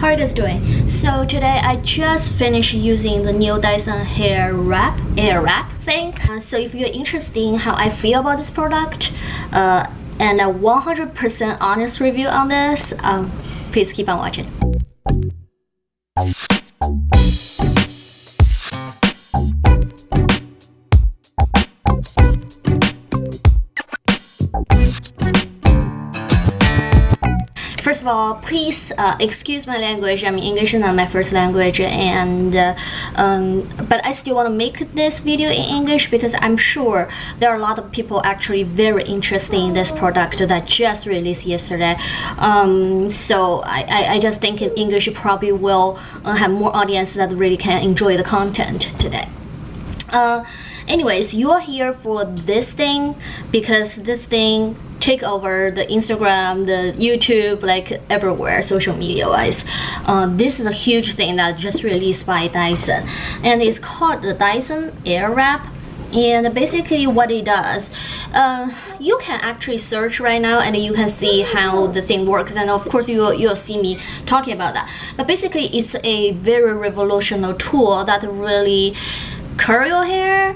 How are you guys doing? So today I just finished using the new Dyson Airwrap thing. So if you're interested in how I feel about this product and a 100% honest review on this, please keep on watching. First of all, please excuse my language. I mean, English is not my first language, and but I still want to make this video in English because I'm sure there are a lot of people actually very interested in this product that just released yesterday. So I just think in English probably will have more audience that really can enjoy the content today. Anyways, you are here for this thing because this thing take over the Instagram, the YouTube, like everywhere, social media wise. This is a huge thing that just released by Dyson, and it's called the Dyson Airwrap. And basically what it does, you can actually search right now and you can see how the thing works, and of course you'll see me talking about that. But basically it's a very revolutionary tool that really curl your hair,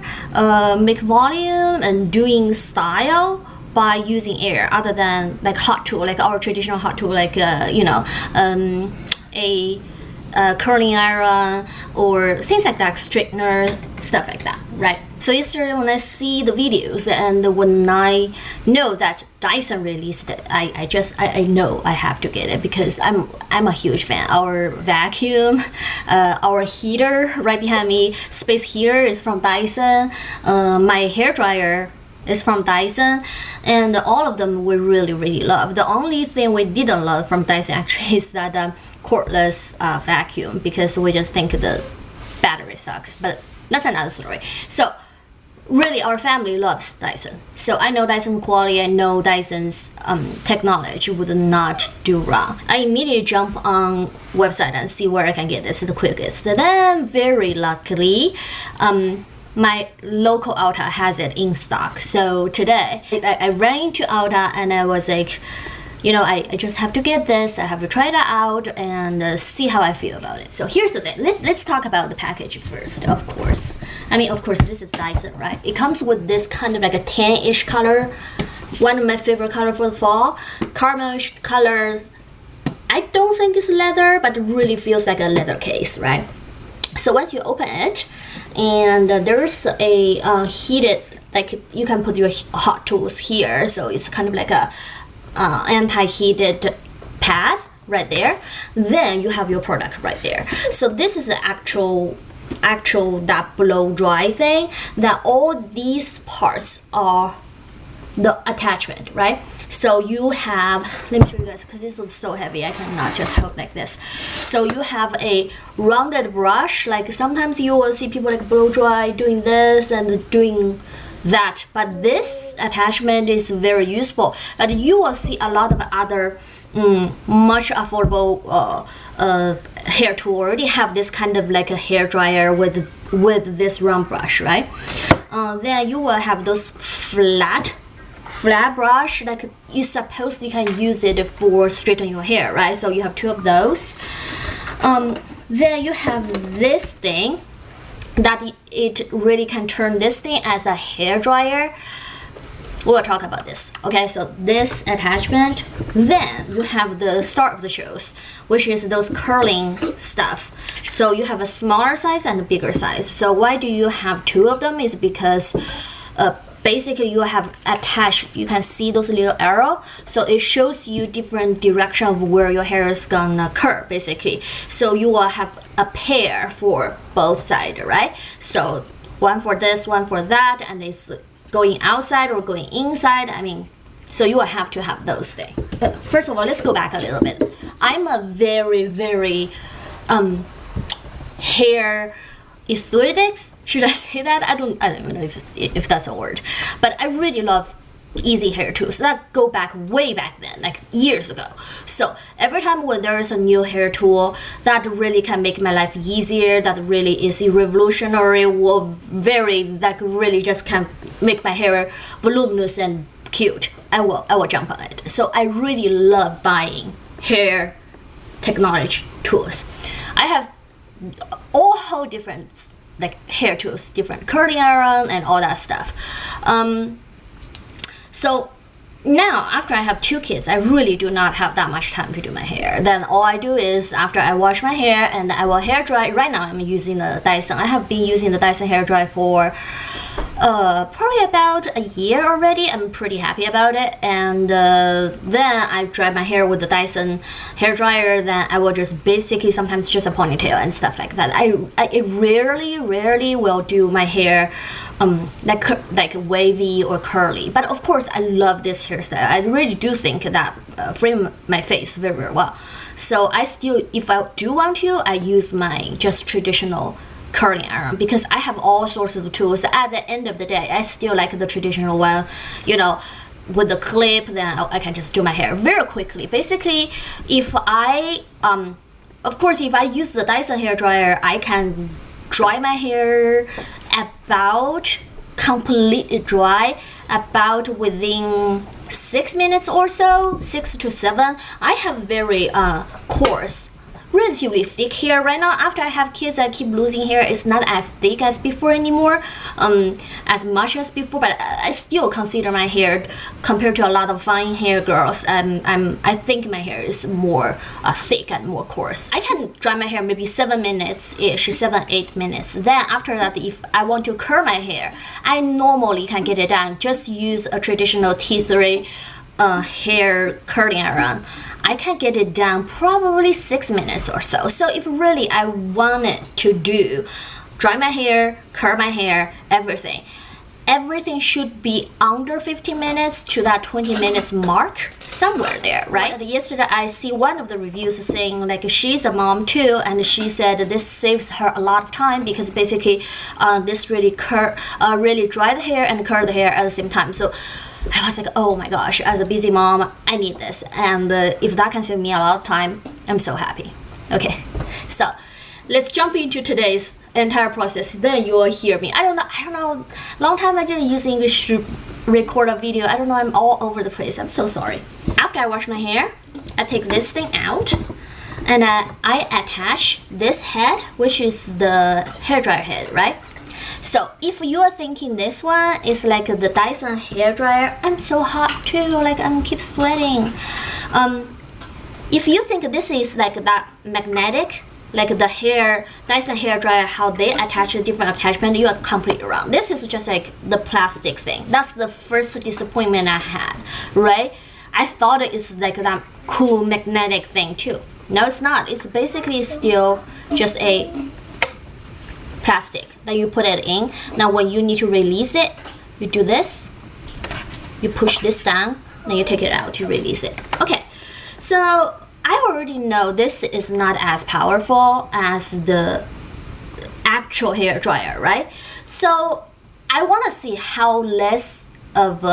make volume, and doing style by using air, other than like hot tool, like our traditional hot tool, like a curling iron or things like that, straightener, stuff like that, right? So yesterday when I see the videos and when I know that Dyson released it, I know I have to get it because I'm a huge fan. Our vacuum, our heater right behind me, space heater, is from Dyson. My hair dryer is from Dyson, and all of them we really love. The only thing we didn't love from Dyson actually is that cordless vacuum, because we just think the battery sucks, but that's another story. So really our family loves Dyson, so I know Dyson quality, I know Dyson's technology would not do wrong. I immediately jump on website and see where I can get this the quickest. Then very luckily my local Ulta has it in stock. So today I ran into Ulta and I was like, I just have to get this. I have to try that out and see how I feel about it. So here's the thing. Let's talk about the package first. Of course, this is Dyson, right? It comes with this kind of like a tan-ish color, one of my favorite color for the fall, caramelish color. I don't think it's leather, but it really feels like a leather case, right? So once you open it, and there's a heated, like you can put your hot tools here, so it's kind of like a anti-heated pad right there. Then you have your product right there. So this is the actual that blow dry thing, that all these parts are the attachment, right? So you have, let me show you guys because this was so heavy I cannot just hold like this. So you have a rounded brush, like sometimes you will see people like blow dry doing this and doing that, but this attachment is very useful. But you will see a lot of other much affordable hair tool already have this kind of like a hair dryer with this round brush, right? Then you will have those flat brush, like you can use it for straighten your hair, right? So you have two of those. Then you have this thing that it really can turn this thing as a hair dryer. We'll talk about this. Okay, so this attachment. Then you have the star of the shows, which is those curling stuff. So you have a smaller size and a bigger size. So why do you have two of them is because basically you have attached, you can see those little arrow, so it shows you different direction of where your hair is gonna curve basically. So you will have a pair for both sides, right? So one for this, one for that, and it's going outside or going inside. So you will have to have those things. But first of all, let's go back a little bit. I'm a very hair enthusiast. Should I say that? I don't even know if that's a word, but I really love easy hair tools that go back way back then, like years ago. So every time when there is a new hair tool that really can make my life easier, that really is revolutionary, or that really just can make my hair voluminous and cute, I will jump on it. So I really love buying hair technology tools. I have all whole different like hair tools, different curling iron and all that stuff. So now after I have 2 kids, I really do not have that much time to do my hair. Then all I do is after I wash my hair and I will hair dry. Right now I'm using the Dyson. I have been using the Dyson hair dry for probably about a year already. I'm pretty happy about it. And then I dry my hair with the Dyson hair dryer. Then I will just basically sometimes just a ponytail and stuff like that. I rarely will do my hair like wavy or curly, but of course I love this hairstyle. I really do think that frame my face very well. So I still, if I do want to, I use my just traditional curling iron because I have all sorts of tools. At the end of the day, I still like the traditional one, you know, with the clip. Then I can just do my hair very quickly. Basically, if I of course if I use the Dyson hair dryer, I can dry my hair about completely dry about within 6 minutes or so, 6 to 7. I have very coarse, relatively thick hair right now. After I have kids, I keep losing hair. It's not as thick as before anymore, as much as before, but I still consider my hair, compared to a lot of fine hair girls, I think my hair is more thick and more coarse. I can dry my hair maybe 7 minutes-ish, 7-8 minutes. Then after that, if I want to curl my hair, I normally can get it done. Just use a traditional T3 hair curling iron. I can get it done probably 6 minutes or so. So if really I wanted to do dry my hair, curl my hair, everything should be under 15 minutes to that 20 minutes mark, somewhere there, right? Yesterday I see one of the reviews saying like she's a mom too, and she said this saves her a lot of time because basically this really dry the hair and curl the hair at the same time. So I was like, oh my gosh, as a busy mom, I need this. And if that can save me a lot of time, I'm so happy. Okay, so let's jump into today's entire process. Then you will hear me. I don't know. Long time I didn't use English to record a video. I don't know. I'm all over the place. I'm so sorry. After I wash my hair, I take this thing out. And I attach this head, which is the hairdryer head, right? So if you are thinking this one is like the Dyson hairdryer, I'm so hot too, like I'm keep sweating. If you think this is like that magnetic, like the Dyson hairdryer, how they attach a different attachment, you are completely wrong. This is just like the plastic thing. That's the first disappointment I had, right? I thought it's like that cool magnetic thing too. No, it's not. It's basically still just a plastic that you put it in. Now when you need to release it, you do this, you push this down, then you take it out to release it. Okay, so I already know this is not as powerful as the actual hair dryer, right? So I want to see how less of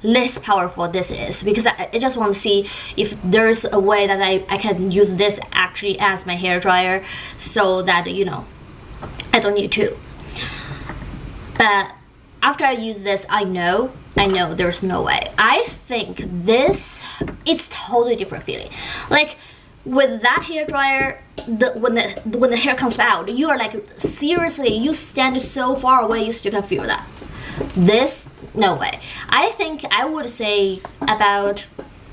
less powerful this is, because I just want to see if there's a way that I can use this actually as my hair dryer so that, you know, I don't need to. But after I use this, I know there's no way. I think this, it's totally different feeling. Like with that hair dryer, when the hair comes out, you are like, seriously, you stand so far away, you still can feel that. This, no way. I think I would say about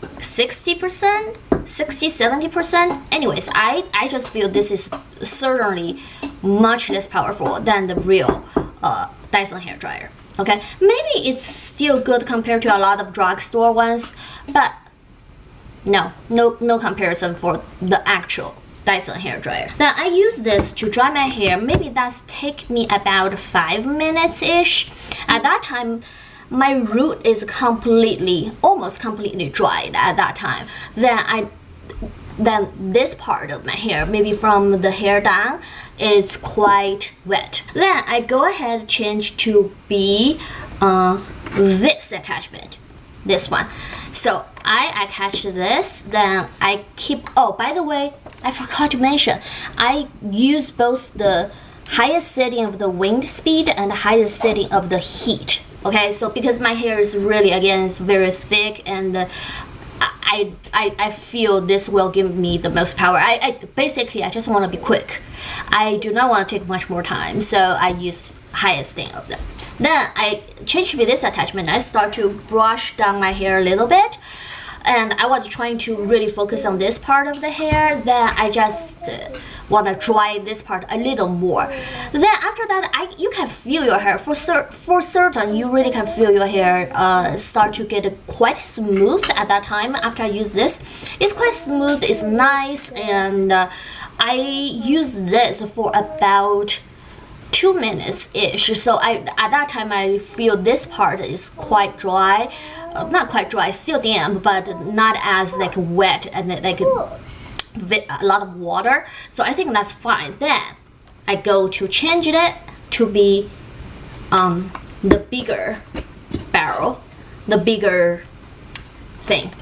60%, 60-70%. Anyways, I just feel this is certainly much less powerful than the real Dyson hair dryer. Okay, maybe it's still good compared to a lot of drugstore ones, but no comparison for the actual Dyson hair dryer. Now I use this to dry my hair. Maybe that's take me about 5 minutes ish. At that time, my root is almost completely dried at that time. Then this part of my hair, maybe from the hair down, is quite wet. Then I go ahead change to be this attachment, this one. So I attach this, then I keep, oh, by the way, I forgot to mention, I use both the highest setting of the wind speed and the highest setting of the heat. Okay, so because my hair is really, again, it's very thick, and I feel this will give me the most power. Basically I just want to be quick. I do not want to take much more time, so I use highest thing of them. Then I changed with this attachment. I start to brush down my hair a little bit, and I was trying to really focus on this part of the hair. Then I just want to dry this part a little more. Then after that, you can feel your hair for certain. You really can feel your hair start to get quite smooth at that time. After I use this, it's quite smooth. It's nice, and I use this for about 2 minutes ish. So at that time I feel this part is quite dry, not quite dry, still damp, but not as like wet and like a lot of water. So I think that's fine. Then I go to change it to be the bigger barrel, the bigger thingy.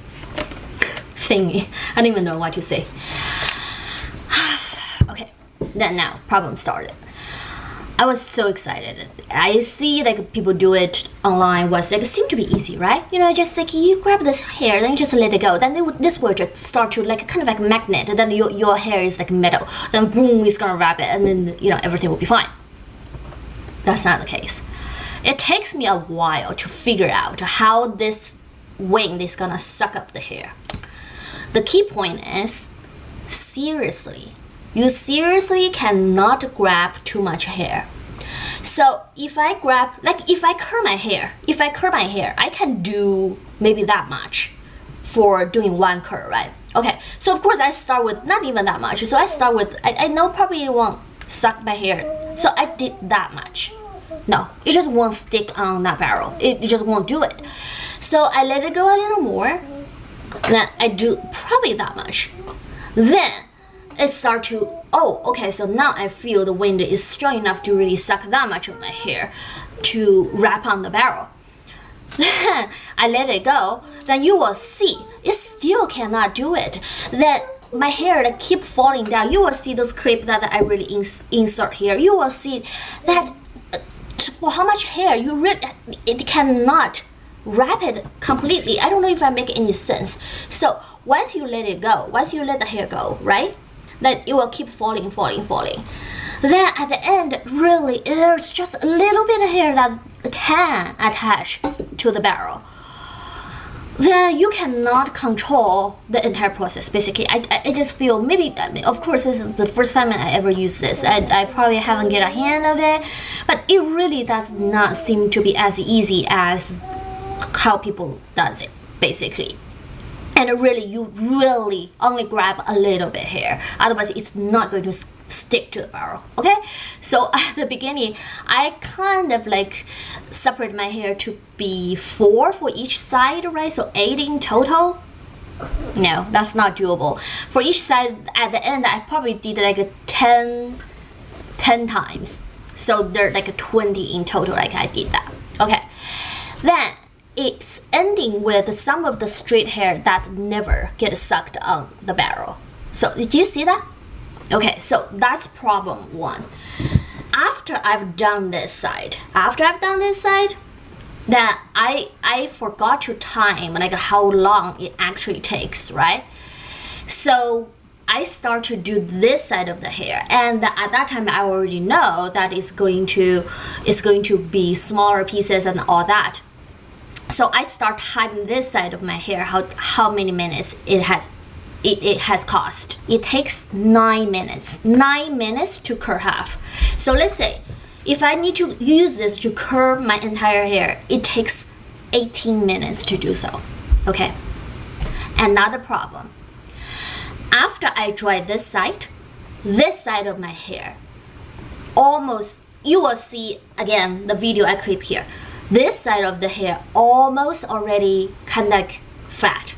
I don't even know what to say. Okay, then now problem started. I was so excited. I see like people do it online. Was like it seemed to be easy, right? You know, just like you grab this hair, then you just let it go. Then this will just start to like kind of like magnet. And then your hair is like metal. Then boom, it's gonna wrap it, and then you know everything will be fine. That's not the case. It takes me a while to figure out how this wind is gonna suck up the hair. The key point is seriously. You seriously cannot grab too much hair. So if I grab, like if I curl my hair, I can do maybe that much for doing one curl, right? Okay, so of course I start with not even that much. So I start with, I know probably it won't suck my hair. So I did that much. No, it just won't stick on that barrel. It just won't do it. So I let it go a little more. Then I do probably that much. Then it starts to, oh, okay, so now I feel the wind is strong enough to really suck that much of my hair to wrap on the barrel. Then I let it go, then you will see, it still cannot do it. Then my hair that keep falling down, you will see those clips that I really insert here. You will see that for how much hair you really, it cannot wrap it completely. I don't know if I make any sense. So once you let it go, once you let the hair go, right? Then it will keep falling. Then at the end, really, there's just a little bit of hair that can attach to the barrel. Then you cannot control the entire process. Basically, I just feel maybe, of course, this is the first time I ever use this. I probably haven't get a hand of it, but it really does not seem to be as easy as how people does it, basically. And really, you really only grab a little bit hair. Otherwise, it's not going to stick to the barrel, okay? So at the beginning, I kind of like separate my hair to be 4 for each side, right? So 8 in total. No, that's not doable. For each side, at the end, I probably did like 10 times. So they're like 20 in total, like I did that, okay? Then it's ending with some of the straight hair that never get sucked on the barrel. So did you see that? Okay, so that's problem 1. After I've done this side, then I forgot to time like how long it actually takes, right? So I start to do this side of the hair, and at that time I already know that it's going to be smaller pieces and all that. So I start timing this side of my hair, how many minutes it has cost. It takes 9 minutes. 9 minutes to curl half. So let's say if I need to use this to curl my entire hair, it takes 18 minutes to do so. Okay. Another problem. After I dry this side of my hair, almost, you will see again the video I clip here. This side of the hair almost already kind of like flat.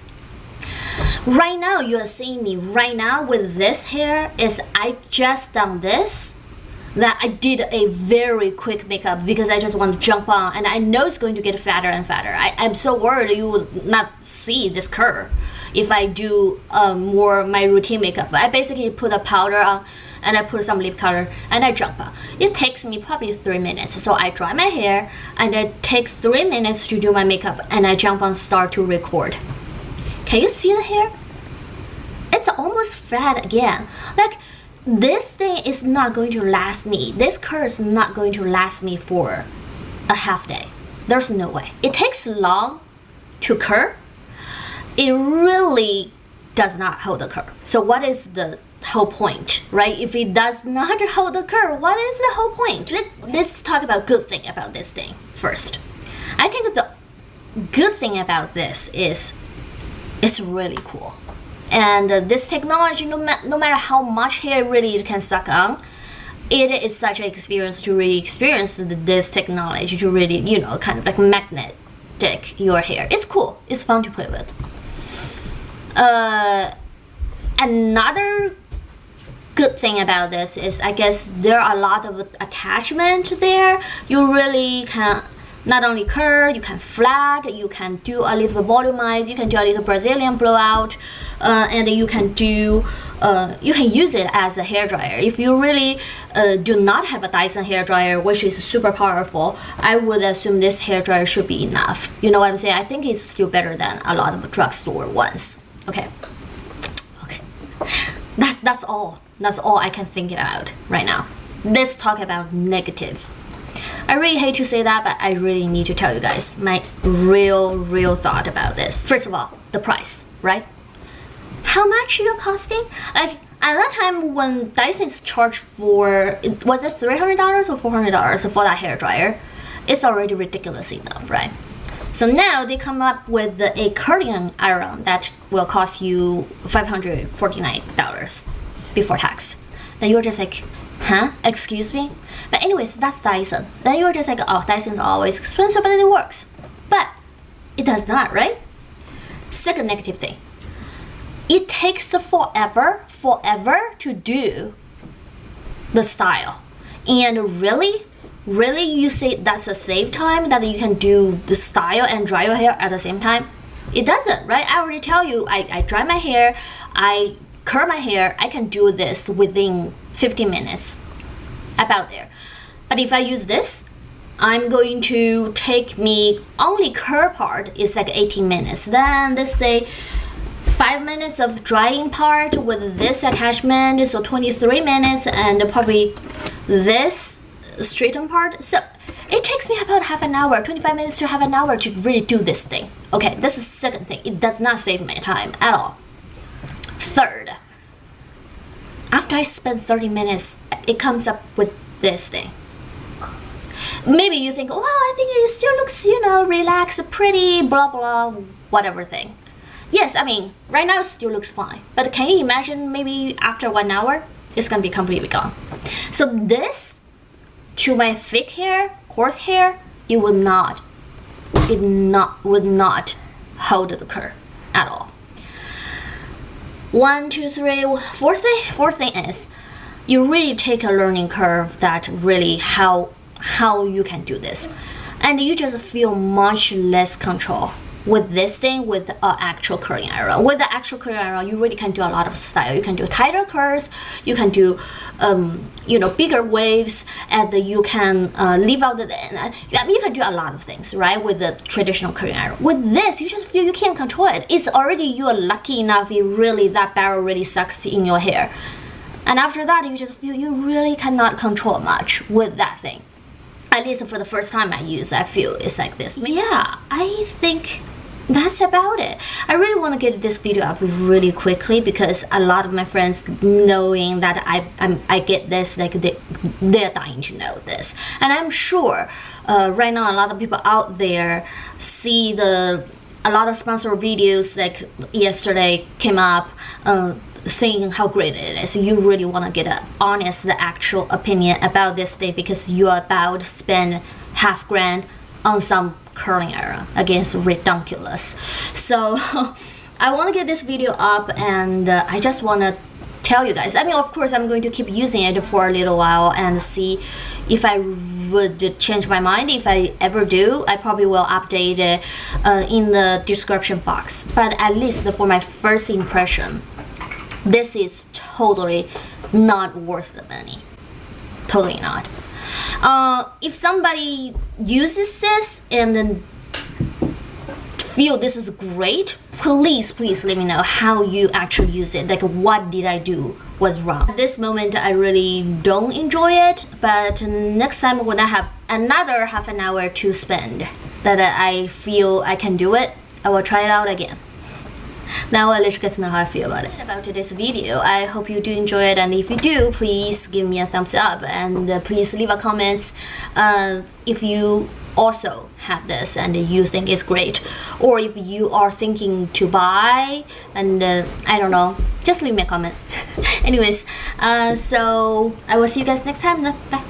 Right now, you are seeing me right now with this hair is I just done this, that I did a very quick makeup because I just want to jump on, and I know it's going to get fatter and fatter. I'm so worried you will not see this curve if I do more my routine makeup. I basically put a powder on, and I put some lip color, and I jump on. It takes me probably 3 minutes. So I dry my hair, and it takes 3 minutes to do my makeup, and I jump on, start to record. Can you see the hair? It's almost flat again. Like, this thing is not going to last me. This curl is not going to last me for a half day. There's no way. It takes long to curl. It really does not hold the curl. So what is the whole point, right? If it does not hold the curl, what is the whole point? Let's talk about good thing about this thing first. I think the good thing about this is it's really cool. And this technology, no matter how much hair really it can suck on, it is such an experience to really experience this technology to really, you know, kind of like magnetic your hair. It's cool. It's fun to play with. Another good thing about this is, I guess, there are a lot of attachment there. You really can not only curl, you can flat, you can do a little volumize, you can do a little Brazilian blowout, and you can do you can use it as a hair dryer. If you really do not have a Dyson hair dryer, which is super powerful, I would assume this hair dryer should be enough. You know what I'm saying? I think it's still better than a lot of drugstore ones. Okay. That's all I can think about right now. Let's talk about negative. I really hate to say that, but I really need to tell you guys my real thought about this. First of all, the price, right? How much you're costing? Like, at that time when Dyson's charged for, was it $300 or $400 for that hair dryer? It's already ridiculous enough, right? So now they come up with a curling iron that will cost you $549 before tax. Then you're just like, huh? Excuse me? But anyways, that's Dyson. Then you're just like, oh, Dyson's always expensive, but it works. But it does not, right? Second negative thing. It takes forever to do the style. And really you say that's a safe time that you can do the style and dry your hair at the same time? It doesn't, right? I already tell you, I dry my hair, I curl my hair, I can do this within 15 minutes, about there. But if I use this, I'm going to take me, only curl part is like 18 minutes. Then let's say 5 minutes of drying part with this attachment, so 23 minutes, and probably this straighten part. So it takes me about half an hour, 25 minutes to half an hour to really do this thing. Okay, this is the second thing. It does not save my time at all. Third, after I spend 30 minutes, it comes up with this thing. Maybe you think, well, I think it still looks, you know, relaxed, pretty, blah, blah, whatever thing. Yes, I mean, right now it still looks fine. But can you imagine maybe after 1 hour, it's gonna be completely gone. So this, to my thick hair, coarse hair, it would not hold the curl at all. 1, 2, 3, fourth thing is, you really take a learning curve that really how you can do this, and you just feel much less control with this thing, with an actual curling iron. With the actual curling iron, you really can do a lot of style. You can do tighter curls, you can do you know, bigger waves, and you can leave out the you can do a lot of things, right, with the traditional curling iron. With this, you just feel you can't control it. It's already, you are lucky enough, it really, that barrel really sucks in your hair, and after that you just feel you really cannot control much with that thing. At least for the first time I use, I feel it's like this. Yeah, I think that's about it. I really want to get this video up really quickly because a lot of my friends, knowing that I get this, like they're dying to know this. And I'm sure right now a lot of people out there see a lot of sponsored videos, like yesterday came up saying how great it is. You really want to get an honest, the actual opinion about this thing because you're about to spend $5,000 on some curling iron. Against ridiculous. So I want to get this video up, and I just want to tell you guys, I mean, of course I'm going to keep using it for a little while and see if I would change my mind. If I ever do, I probably will update it in the description box, but at least for my first impression, this is totally not worth the money. Totally not. If somebody uses this and then feel this is great, please let me know how you actually use it. Like, what did I do was wrong? At this moment, I really don't enjoy it, but next time when I have another half an hour to spend that I feel I can do it, I will try it out again. Now I'll let you guys know how I feel about it. About today's video, I hope you do enjoy it, and if you do, please give me a thumbs up, and please leave a comment if you also have this and you think it's great, or if you are thinking to buy, and I don't know, just leave me a comment. Anyways, so I will see you guys next time. Bye.